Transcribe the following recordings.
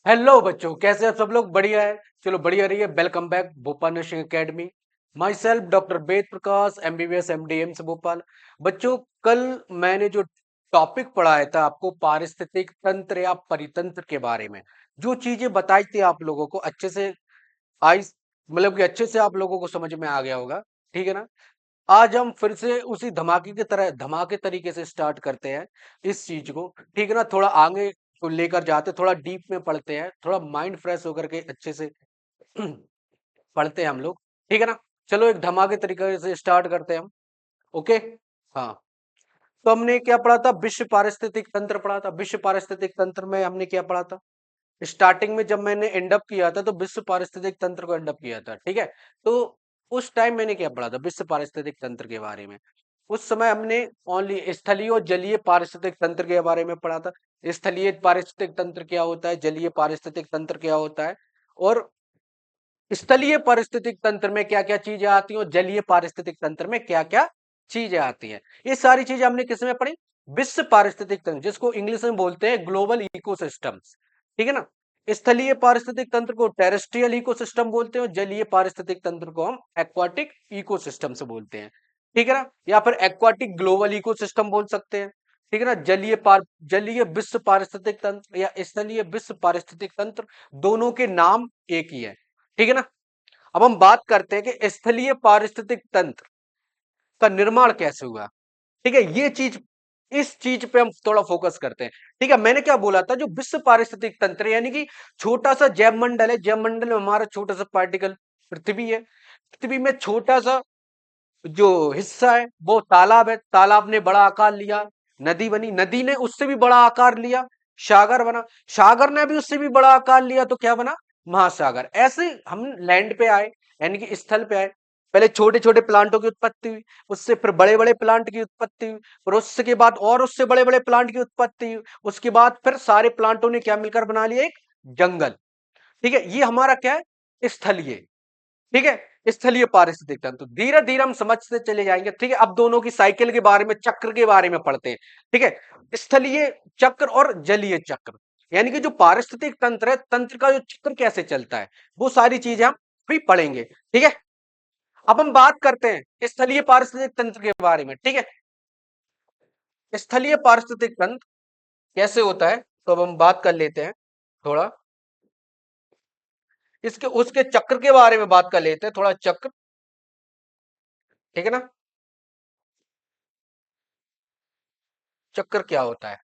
Hello बच्चों, कैसे आप सब लोग? बढ़िया है। चलो बढ़िया रही है। Welcome back Bhopal nursing academy. Myself doctor Ved Prakash, MBBS MDM से भोपाल। बच्चों, कल मैंने जो टॉपिक पढ़ाया था आपको पारिस्थितिक तंत्र या परितंत्र के बारे में, जो चीजें बताई थी आप लोगों को अच्छे से आई, मतलब कि अच्छे से आप लोगों को समझ में आ गया होगा। ठीक है ना? आज हम फिर से उसी धमाके की तरह धमाके तरीके से स्टार्ट करते हैं इस चीज को। ठीक है ना? थोड़ा आगे को लेकर जाते, थोड़ा डीप में पढ़ते हैं, थोड़ा माइंड फ्रेश होकर के अच्छे से पढ़ते हैं हम लोग। ठीक है ना? चलो एक धमाके तरीके से स्टार्ट करते हैं हम। ओके। हाँ, तो हमने क्या पढ़ा था? विश्व पारिस्थितिक तंत्र पढ़ा था। विश्व पारिस्थितिक तंत्र में हमने क्या पढ़ा था? स्टार्टिंग में जब मैंने एंड अप किया था तो विश्व पारिस्थितिक तंत्र को एंड अप किया था। ठीक है? तो उस टाइम मैंने क्या पढ़ा था विश्व पारिस्थितिक तंत्र के बारे में? उस समय हमने ओनली स्थलीय और जलीय पारिस्थितिक तंत्र के बारे में पढ़ा था। स्थलीय पारिस्थितिक तंत्र क्या होता है, जलीय पारिस्थितिक तंत्र क्या होता है, और स्थलीय पारिस्थितिक तंत्र में क्या क्या चीजें आती हैं, और जलीय पारिस्थितिक तंत्र में क्या क्या चीजें आती हैं। ये सारी चीजें हमने किस में पढ़ी? विश्व पारिस्थितिक तंत्र, जिसको इंग्लिश में बोलते हैं ग्लोबल इकोसिस्टम्स। ठीक है ना? स्थलीय पारिस्थितिक तंत्र को टेरेस्ट्रियल इकोसिस्टम बोलते हैं, और जलीय पारिस्थितिक तंत्र को हम एक्वाटिक इकोसिस्टम से बोलते हैं। ठीक है ना? या फिर एक्वाटिक ग्लोबल इकोसिस्टम बोल सकते हैं। ठीक है ना? जलीय विश्व पारिस्थितिक तंत्र या स्थलीय विश्व पारिस्थितिक तंत्र, दोनों के नाम एक ही है। ठीक है ना? अब हम बात करते हैं कि स्थलीय पारिस्थितिक तंत्र का निर्माण कैसे हुआ। ठीक है? ये चीज, इस चीज पे हम थोड़ा फोकस करते हैं। ठीक है? मैंने क्या बोला था? जो विश्व पारिस्थितिक तंत्र यानी कि छोटा सा जैव मंडल है, जैव मंडल में हमारा छोटा सा पार्टिकल पृथ्वी है। पृथ्वी में छोटा सा जो हिस्सा है वो तालाब है, तालाब ने बड़ा आकार लिया, नदी बनी, नदी ने उससे भी बड़ा आकार लिया, सागर बना, सागर ने भी उससे भी बड़ा आकार लिया, तो क्या बना? महासागर। ऐसे हम लैंड पे आए, यानी कि स्थल पे आए। पहले छोटे छोटे प्लांटों की उत्पत्ति हुई, उससे फिर बड़े बड़े प्लांट की उत्पत्ति हुई, और उसके बाद और उससे बड़े बड़े प्लांट की उत्पत्ति हुई। उसके बाद फिर सारे प्लांटों ने क्या मिलकर बना लिया? एक जंगल। ठीक है? ये हमारा क्या है? स्थलीय। ठीक है? स्थलीय पारिस्थितिक तंत्र। धीरे धीरे हम समझते चले जाएंगे। ठीक है? अब दोनों की साइकिल के बारे में, चक्र के बारे में पढ़ते हैं। ठीक है? स्थलीय चक्र और जलीय चक्र, यानी कि जो पारिस्थितिक तंत्र है, तंत्र का जो चक्र कैसे चलता है, वो सारी चीजें हम भी पढ़ेंगे। ठीक है? अब हम बात करते हैं स्थलीय पारिस्थितिक तंत्र के बारे में। ठीक है? स्थलीय पारिस्थितिक तंत्र कैसे होता है, तो अब हम बात कर लेते हैं थोड़ा इसके उसके चक्र के बारे में बात कर लेते हैं थोड़ा। चक्र, ठीक है ना? चक्र क्या होता है?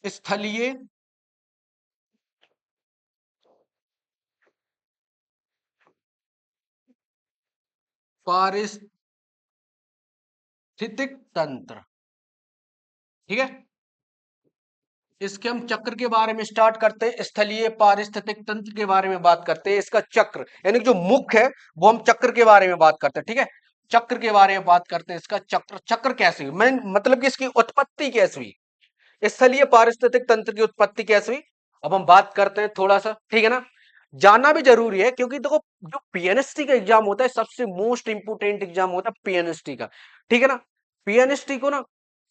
स्थलीय पारिस्थितिक तंत्र। ठीक है? इसके हम चक्र के बारे में स्टार्ट करते हैं। स्थलीय पारिस्थितिक तंत्र के बारे में बात करते हैं। इसका चक्र यानी कि जो मुख्य है, वो हम चक्र के बारे में बात करते हैं। ठीक है? चक्र के बारे में बात करते हैं। इसका चक्र, चक्र कैसे हुई, मैं मतलब कि इसकी उत्पत्ति कैसे हुई, स्थलीय पारिस्थितिक तंत्र की उत्पत्ति कैसे हुई, अब हम बात करते हैं थोड़ा सा। ठीक है ना? जानना भी जरूरी है, क्योंकि देखो, जो पीएनएसटी का एग्जाम होता है, सबसे मोस्ट इंपोर्टेंट एग्जाम होता है पीएनएसटी का। ठीक है ना? पीएनएसटी को ना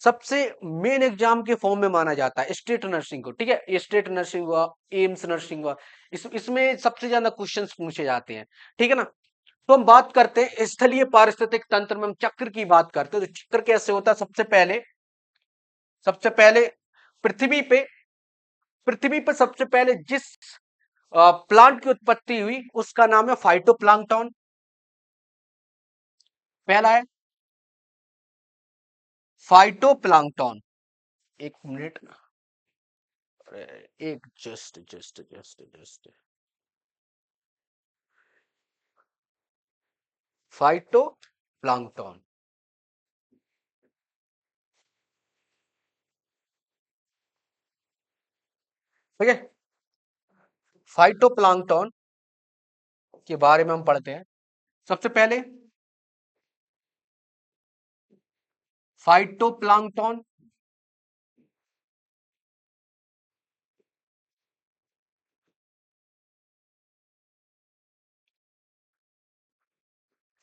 सबसे मेन एग्जाम के फॉर्म में माना जाता है, स्टेट नर्सिंग को। ठीक है? स्टेट नर्सिंग हुआ, एम्स नर्सिंग हुआ, इसमें सबसे ज्यादा क्वेश्चंस पूछे जाते हैं। ठीक है ना? तो हम बात करते हैं स्थलीय पारिस्थितिक तंत्र में, हम चक्र की बात करते हैं। तो चक्र कैसे होता है? सबसे पहले पृथ्वी पे पृथ्वी पर सबसे पहले जिस प्लांट की उत्पत्ति हुई, उसका नाम है फाइटोप्लैंक्टन। पहला है फाइटोप्लैंक्टन। एक मिनट, एक जस्ट फाइटोप्लैंक्टन। ठीक है? फाइटोप्लैंक्टन के बारे में हम पढ़ते हैं। सबसे पहले फाइटोप्लैंक्टन,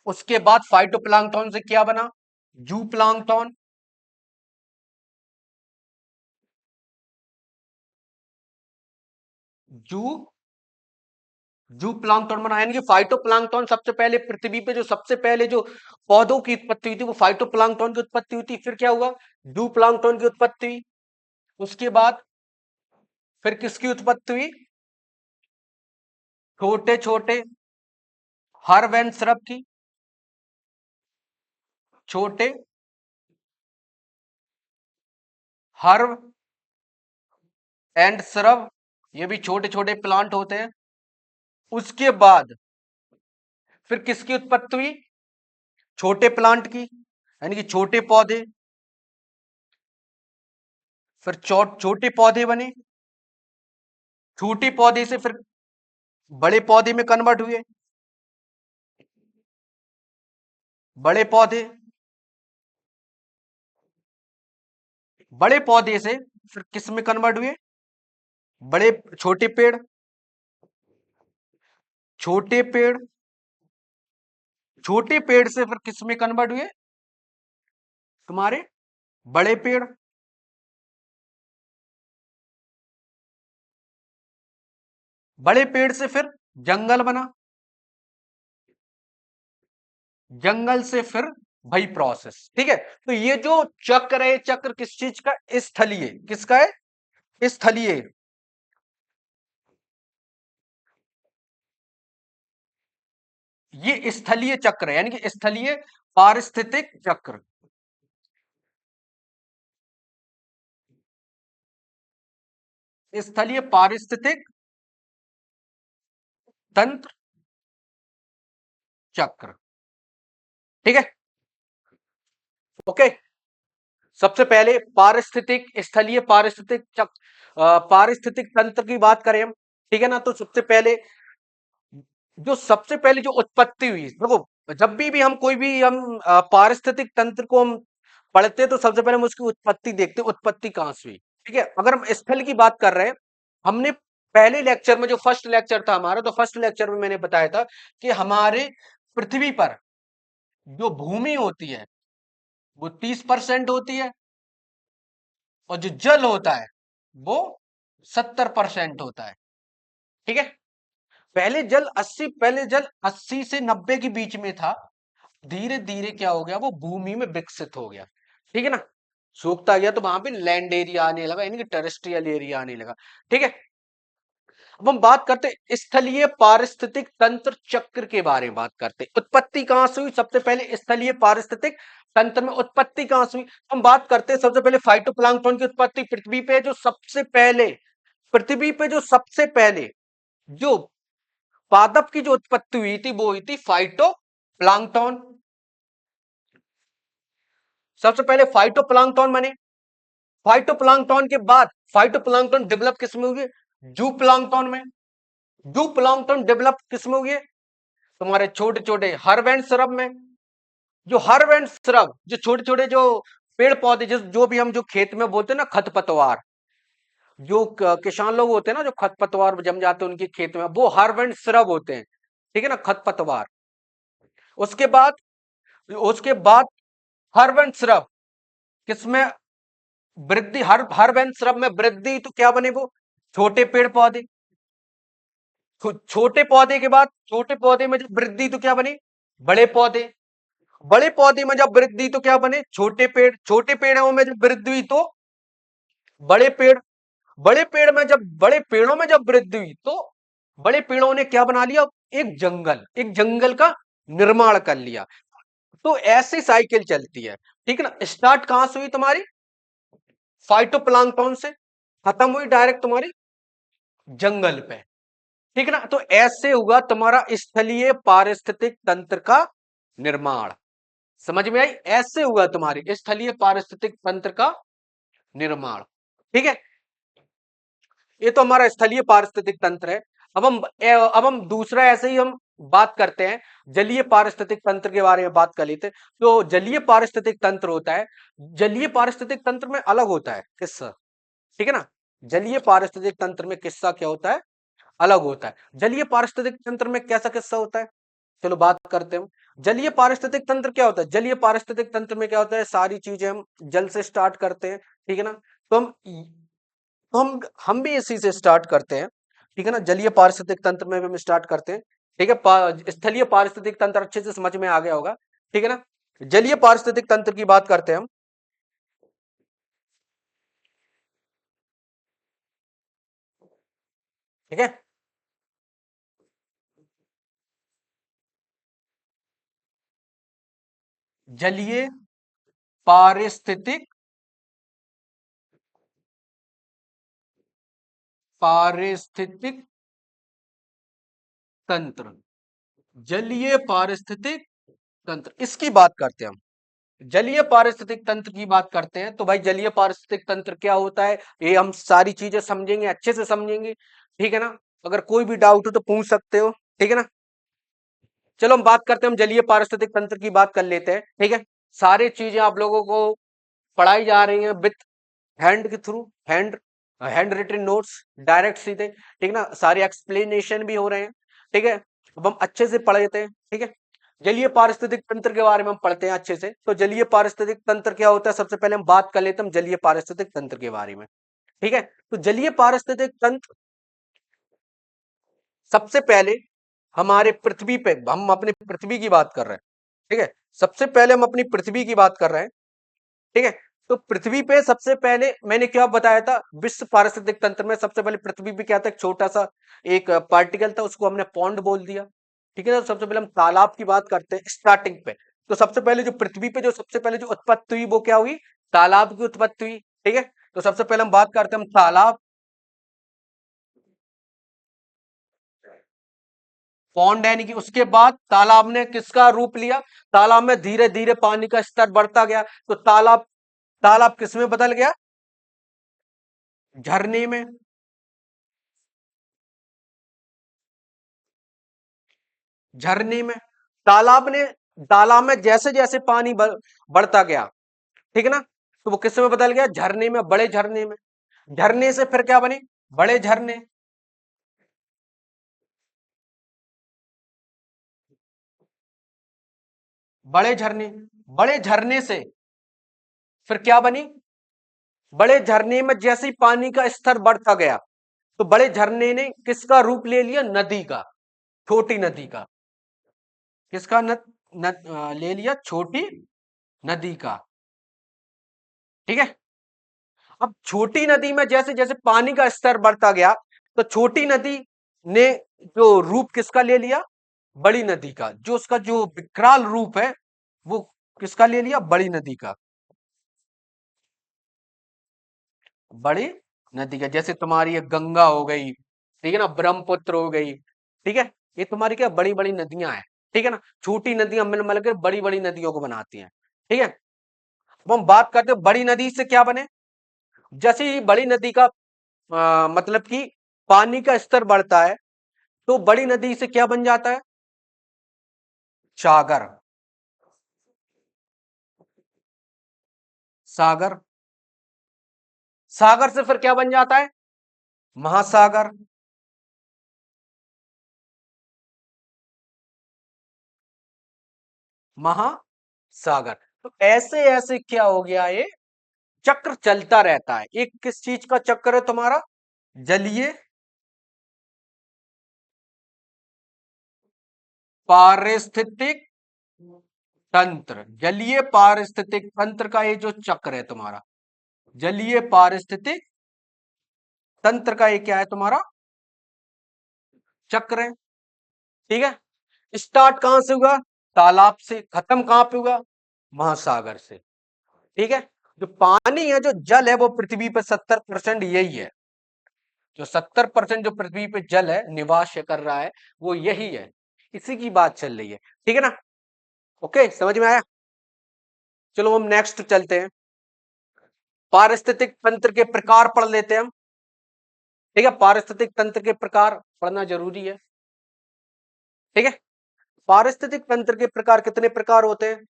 उसके बाद फाइटोप्लैंक्टन से क्या बना? जू प्लैंक्टन। जू जू प्लांक्टन बना, यानी कि फाइटो प्लांक्टन सबसे पहले पृथ्वी पे जो सबसे पहले जो पौधों की उत्पत्ति हुई थी वो फाइटो प्लांक्टन की उत्पत्ति हुई थी। फिर क्या हुआ, जू प्लांक्टन की उत्पत्ति हुई। उसके बाद फिर किसकी उत्पत्ति हुई, छोटे छोटे हर्ब एंड श्रब की, छोटे हर्ब एंड श्रब, ये भी छोटे छोटे प्लांट होते हैं। उसके बाद फिर किसकी उत्पत्ति हुई, छोटे प्लांट की, यानी कि छोटे पौधे। फिर छोटे पौधे बने, छोटे पौधे से फिर बड़े पौधे में कन्वर्ट हुए, बड़े पौधे, बड़े पौधे से फिर किस में कन्वर्ट हुए, बड़े छोटे पेड़, छोटे पेड़, छोटे पेड़ से फिर किस में कन्वर्ट हुए, तुम्हारे बड़े पेड़, बड़े पेड़ से फिर जंगल बना, जंगल से फिर वही प्रोसेस। ठीक है, तो ये जो चक्र है, चक्र किस चीज का, स्थलीय, किसका है, स्थलीय, ये स्थलीय चक्र है, यानी कि स्थलीय पारिस्थितिक चक्र, स्थलीय पारिस्थितिक तंत्र चक्र। ठीक है, ओके। सबसे पहले पारिस्थितिक, स्थलीय पारिस्थितिक चक्र, पारिस्थितिक तंत्र की बात करें हम, ठीक है ना, तो सबसे पहले जो उत्पत्ति हुई, देखो जब भी हम कोई भी हम पारिस्थितिक तंत्र को हम पढ़ते हैं तो सबसे पहले हम उसकी उत्पत्ति देखते हैं, उत्पत्ति कहां से हुई। ठीक है, अगर हम स्थल की बात कर रहे हैं, हमने पहले लेक्चर में, जो फर्स्ट लेक्चर था हमारा, तो फर्स्ट लेक्चर में मैंने बताया था कि हमारे पृथ्वी पर जो भूमि होती है वो 30% होती है, और जो जल होता है वो 70% होता है। ठीक है, पहले जल 80 से 90 के बीच में था, धीरे धीरे क्या हो गया, वो भूमि में विकसित हो गया। ठीक है ना, सूखता गया तो वहां पे लैंड एरिया आने लगा, यानी कि टेरेस्ट्रियल एरिया आने लगा। ठीक है, अब हम बात करते हैं स्थलीय पारिस्थितिक तंत्र चक्र के बारे में, बात करते हैं उत्पत्ति कहां से हुई। सबसे पहले स्थलीय पारिस्थितिक तंत्र में उत्पत्ति कहां से हुई, हम बात करते हैं सबसे पहले फाइटोप्लैंक्टन की उत्पत्ति। पृथ्वी पे जो सबसे पहले जो पादप की जो उत्पत्ति हुई थी वो हुई थी फाइटोप्लैंक्टन। सबसे पहले फाइटोप्लैंक्टन बने, फाइटोप्लैंक्टन के बाद फाइटोप्लैंक्टन डेवलप किस में हुए, जू प्लैंक्टन में। जू प्लैंक्टन डेवलप किस में हुए, तुम्हारे छोटे छोटे हर्ब एंड श्रब में। जो हर्ब एंड श्रब, जो छोटे छोटे जो पेड़ पौधे, जो भी हम जो खेत में बोलते हैं ना खरपतवार, जो किसान लोग होते हैं ना, जो खरपतवार जम जाते हैं उनके खेत में, वो हर्ब एंड श्रब होते हैं। ठीक है ना, खरपतवार। उसके बाद उसके बाद हर्ब एंड श्रब किसमें वृद्धि, हर्ब एंड श्रब में वृद्धि, तो क्या बने वो, छोटे पेड़ पौधे। छोटे पौधे के बाद, छोटे पौधे में जब वृद्धि तो क्या बने, बड़े पौधे। बड़े पौधे में जब वृद्धि तो क्या बने, छोटे पेड़। छोटे पेड़ों में जब वृद्धि हुई तो बड़े पेड़। बड़े पेड़ों में जब वृद्धि हुई तो बड़े पेड़ों ने क्या बना लिया, एक जंगल का निर्माण कर लिया। तो ऐसी साइकिल चलती है। ठीक है ना, स्टार्ट कहां से हुई तुम्हारी, फाइटोप्लैंक्टन से, खत्म हुई डायरेक्ट तुम्हारी जंगल पे। ठीक है ना, तो ऐसे हुआ तुम्हारा स्थलीय पारिस्थितिक तंत्र का निर्माण। समझ में आई, ऐसे हुआ तुम्हारी स्थलीय पारिस्थितिक तंत्र का निर्माण। ठीक है, ये तो हमारा स्थलीय पारिस्थितिक तंत्र है। अब हम दूसरा ऐसे ही हम बात करते हैं, जलीय पारिस्थितिक तंत्र के बारे में बात कर लेते हैं। तो जलीय पारिस्थितिक तंत्र होता है, जलीय पारिस्थितिक तंत्र में अलग होता है किस्सा। ठीक है ना, जलीय पारिस्थितिक तंत्र में किस्सा क्या होता है, अलग होता है। जलीय पारिस्थितिक तंत्र में कैसा किस्सा होता है, चलो बात करते हैं। जलीय पारिस्थितिक तंत्र क्या होता है, जलीय पारिस्थितिक तंत्र में क्या होता है, सारी चीजें हम जल से स्टार्ट करते हैं। ठीक है ना, तो हम भी इसी से स्टार्ट करते हैं। ठीक है ना। जलीय पारिस्थितिक तंत्र में भी हम स्टार्ट करते हैं। ठीक है, स्थलीय पारिस्थितिक तंत्र अच्छे से समझ में आ गया होगा। ठीक है ना। जलीय पारिस्थितिक तंत्र की बात करते हैं हम। ठीक है, जलीय पारिस्थितिक पारिस्थितिक तंत्र, जलीय पारिस्थितिक तंत्र, इसकी बात करते हैं हम। जलीय पारिस्थितिक तंत्र की बात करते हैं तो भाई जलीय पारिस्थितिक तंत्र क्या होता है, ये हम सारी चीजें समझेंगे, अच्छे से समझेंगे। ठीक है ना। अगर कोई भी डाउट हो तो पूछ सकते हो। ठीक है ना। चलो हम बात करते हैं, हम जलीय पारिस्थितिक तंत्र की बात कर लेते हैं। ठीक है। सारी चीजें आप लोगों को पढ़ाई जा रही हैं विथ हैंड के through, handwritten notes, direct सीधे। ठीक है ना। सारे एक्सप्लेनेशन भी हो रहे हैं। ठीक है। अब हम अच्छे से पढ़ लेते हैं। ठीक है। जलीय पारिस्थितिक तंत्र के बारे में हम पढ़ते हैं अच्छे से। तो जलीय पारिस्थितिक तंत्र क्या होता है, सबसे पहले हम बात कर लेते हैं हम जलीय पारिस्थितिक तंत्र के बारे में। ठीक है। तो जलीय पारिस्थितिक तंत्र सबसे पहले हमारे पृथ्वी पे, हम अपनी पृथ्वी की बात कर रहे हैं। ठीक है। सबसे पहले हम अपनी पृथ्वी की बात कर रहे हैं। ठीक है। तो पृथ्वी पे सबसे पहले मैंने क्या बताया था, विश्व पारिस्थितिक तंत्र में सबसे पहले पृथ्वी पे क्या था, एक छोटा सा एक पार्टिकल था, उसको हमने पॉन्ड बोल दिया। ठीक है। तो सबसे पहले हम तालाब की बात करते हैं स्टार्टिंग पे। तो सबसे पहले जो पृथ्वी पे जो सबसे पहले जो उत्पत्ति हुई वो क्या हुई, तालाब की उत्पत्ति हुई। ठीक है। तो सबसे पहले हम बात करते हैं हम तालाब, पौंड, यानी कि उसके बाद तालाब ने किसका रूप लिया, तालाब में धीरे धीरे पानी का स्तर बढ़ता गया। तो तालाब तालाब किस में बदल गया, झरने में। झरने में, तालाब ने, तालाब में जैसे जैसे पानी बढ़ता गया, ठीक है ना, तो वो किस में बदल गया, झरने में, बड़े झरने में। झरने से फिर क्या बने, बड़े झरने। बड़े झरने, बड़े झरने से फिर क्या बनी, बड़े झरने में जैसे ही पानी का स्तर बढ़ता गया तो बड़े झरने ने किसका रूप ले लिया, नदी का, छोटी नदी का। किसका ले लिया, छोटी नदी का। ठीक है। अब छोटी नदी में जैसे जैसे पानी का स्तर बढ़ता गया तो छोटी नदी ने जो रूप किसका ले लिया, बड़ी नदी का। जो उसका जो विकराल रूप है वो किसका ले लिया, बड़ी नदी का। बड़ी नदी का, जैसे तुम्हारी ये गंगा हो गई, ठीक है ना, ब्रह्मपुत्र हो गई। ठीक है। ये तुम्हारी क्या बड़ी बड़ी नदियां हैं। ठीक है ना। छोटी नदियां मिल मिल कर बड़ी बड़ी नदियों को बनाती हैं। ठीक है। अब हम बात करते हैं बड़ी नदी से क्या बने, जैसे ही बड़ी नदी का मतलब कि पानी का स्तर बढ़ता है तो बड़ी नदी से क्या बन जाता है, सागर। सागर, सागर से फिर क्या बन जाता है, महासागर। महासागर। तो ऐसे ऐसे क्या हो गया, ये चक्र चलता रहता है। एक किस चीज का चक्र है तुम्हारा, जलीय पारिस्थितिक तंत्र। जलीय पारिस्थितिक तंत्र का ये जो चक्र है तुम्हारा, जलीय पारिस्थितिक तंत्र का ये क्या है तुम्हारा, चक्र है। ठीक है। स्टार्ट कहां से हुआ, तालाब से, खत्म कहां पे हुआ, महासागर से। ठीक है। जो पानी है, जो जल है, वो पृथ्वी पे 70% यही है। जो 70% जो पृथ्वी पे जल है, निवास कर रहा है, वो यही है। इसी की बात चल रही है। ठीक है ना। ओके, समझ में आया। चलो हम नेक्स्ट चलते हैं, पारिस्थितिक तंत्र के प्रकार पढ़ लेते हैं हम। ठीक है। पारिस्थितिक तंत्र के प्रकार पढ़ना जरूरी है। ठीक है। पारिस्थितिक तंत्र के प्रकार कितने प्रकार होते हैं,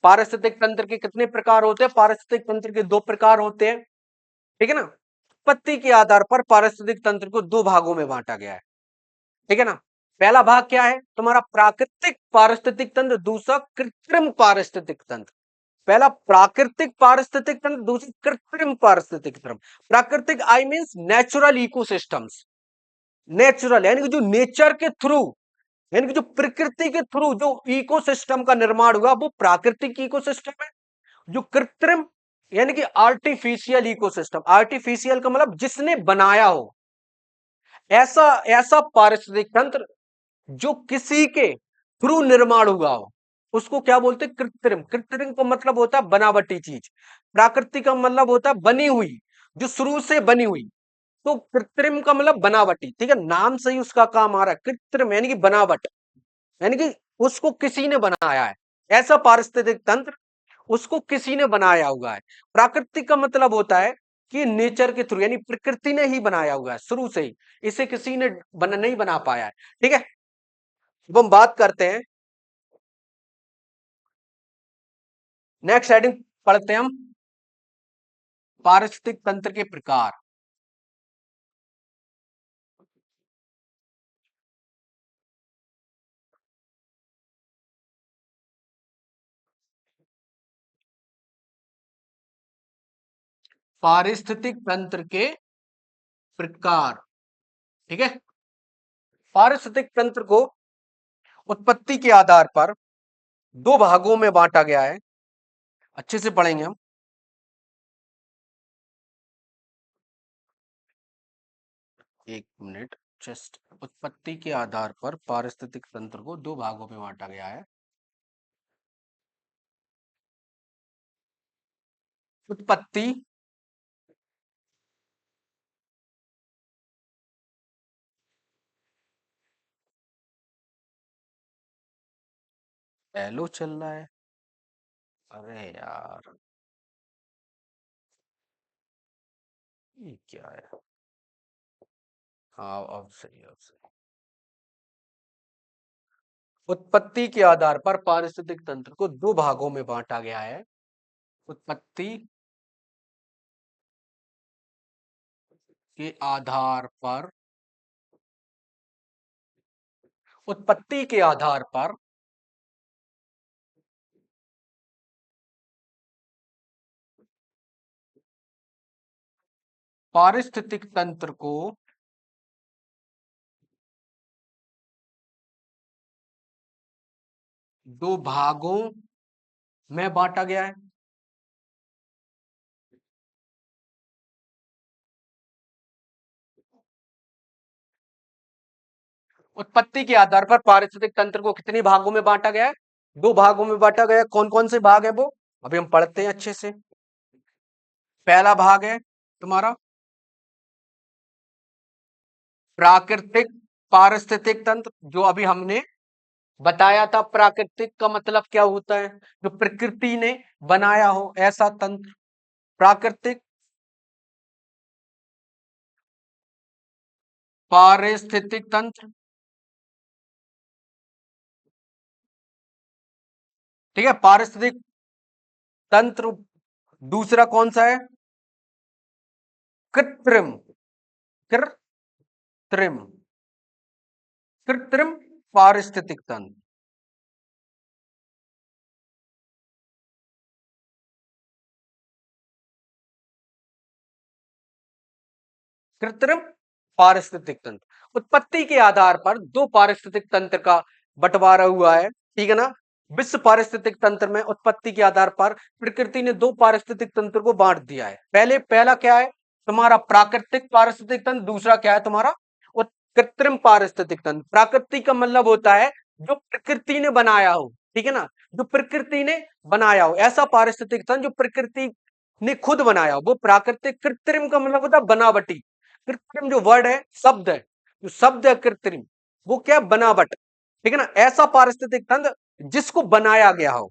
पारिस्थितिक तंत्र के कितने प्रकार होते हैं, पारिस्थितिक तंत्र के दो प्रकार होते हैं। ठीक है ना। उत्पत्ति के आधार पर पारिस्थितिक तंत्र को दो भागों में बांटा गया है। ठीक है ना। पहला भाग क्या है तुम्हारा, प्राकृतिक पारिस्थितिक तंत्र, दूसरा कृत्रिम पारिस्थितिक तंत्र। पहला प्राकृतिक पारिस्थितिक तंत्र, दूसरी कृत्रिम पारिस्थितिक तंत्र। प्राकृतिक आई मींस नेचुरल इकोसिस्टम्स, नेचुरल यानी कि जो नेचर के थ्रू, यानी कि जो प्रकृति के थ्रू जो इकोसिस्टम का निर्माण हुआ वो प्राकृतिक इकोसिस्टम है। जो कृत्रिम यानी कि आर्टिफिशियल इकोसिस्टम, आर्टिफिशियल का मतलब जिसने बनाया हो, ऐसा ऐसा पारिस्थितिक तंत्र जो किसी के थ्रू निर्माण हुआ हो, उसको क्या बोलते हैं? कृत्रिम। कृत्रिम का मतलब होता है बनावटी चीज, प्राकृतिक का मतलब होता है बनी हुई, जो शुरू से बनी हुई। तो कृत्रिम का मतलब बनावटी, ठीक है, नाम से ही उसका काम आ रहा है, कृत्रिम यानी कि बनावट, यानी कि उसको किसी ने बनाया है। ऐसा पारिस्थितिक तंत्र उसको किसी ने बनाया हुआ है। प्राकृतिक का मतलब होता है कि नेचर के थ्रू, यानी प्रकृति ने ही बनाया हुआ है शुरू से ही, इसे किसी ने नहीं बना पाया है। ठीक है, अब हम बात करते हैं, नेक्स्ट हेडिंग पढ़ते हैं हम, पारिस्थितिक तंत्र के प्रकार। पारिस्थितिक तंत्र के प्रकार, ठीक है। पारिस्थितिक तंत्र को उत्पत्ति के आधार पर दो भागों में बांटा गया है। अच्छे से पढ़ेंगे हम। एक मिनट, जस्ट, उत्पत्ति के आधार पर पारिस्थितिक तंत्र को दो भागों में बांटा गया है। उत्पत्ति, एलो चल रहा है, अरे यार ये क्या है? हाँ अब सही, अब सही। उत्पत्ति के आधार पर पारिस्थितिक तंत्र को दो भागों में बांटा गया है। उत्पत्ति के आधार पर, उत्पत्ति के आधार पर पारिस्थितिक तंत्र को दो भागों में बांटा गया है। उत्पत्ति के आधार पर पारिस्थितिक तंत्र को कितने भागों में बांटा गया है? दो भागों में बांटा गया है। कौन कौन से भाग है वो अभी हम पढ़ते हैं अच्छे से। पहला भाग है तुम्हारा प्राकृतिक पारिस्थितिक तंत्र, जो अभी हमने बताया था। प्राकृतिक का मतलब क्या होता है? जो प्रकृति ने बनाया हो ऐसा तंत्र, प्राकृतिक पारिस्थितिक तंत्र। ठीक है, पारिस्थितिक तंत्र। दूसरा कौन सा है? कृत्रिम, कृत्रिम, कृत्रिम पारिस्थितिक तंत्र। कृत्रिम पारिस्थितिक तंत्र, उत्पत्ति के आधार पर दो पारिस्थितिक तंत्र का बंटवारा हुआ है, ठीक है ना। विश्व पारिस्थितिक तंत्र में उत्पत्ति के आधार पर प्रकृति ने दो पारिस्थितिक तंत्र को बांट दिया है। पहला क्या है तुम्हारा? प्राकृतिक पारिस्थितिक तंत्र। दूसरा क्या है तुम्हारा? कृत्रिम पारिस्थितिक तंत्र। प्राकृतिक का मतलब होता है जो प्रकृति ने बनाया हो, ठीक है ना, जो प्रकृति ने बनाया हो ऐसा पारिस्थितिक तंत्र जो प्रकृति ने खुद बनाया हो वो प्राकृतिक। कृत्रिम का मतलब होता है बनावटी। कृत्रिम जो वर्ड है, शब्द है, जो शब्द है कृत्रिम, वो क्या है? बनावट, ठीक है ना। ऐसा पारिस्थितिक तंत्र जिसको बनाया गया हो,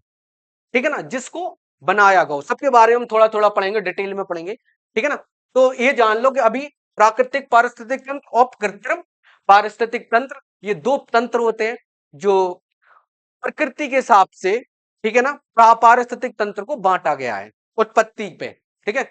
ठीक है ना, जिसको बनाया गया हो। सबके बारे में हम थोड़ा थोड़ा पढ़ेंगे, डिटेल में पढ़ेंगे, ठीक है ना। तो ये जान लो कि अभी प्राकृतिक पारिस्थितिक तंत्र और कृत्रिम पारिस्थितिक तंत्र, ये दो तंत्र होते हैं जो प्रकृति के हिसाब से, ठीक है ना, पारिस्थितिक तंत्र को बांटा गया है उत्पत्ति पे, ठीक है।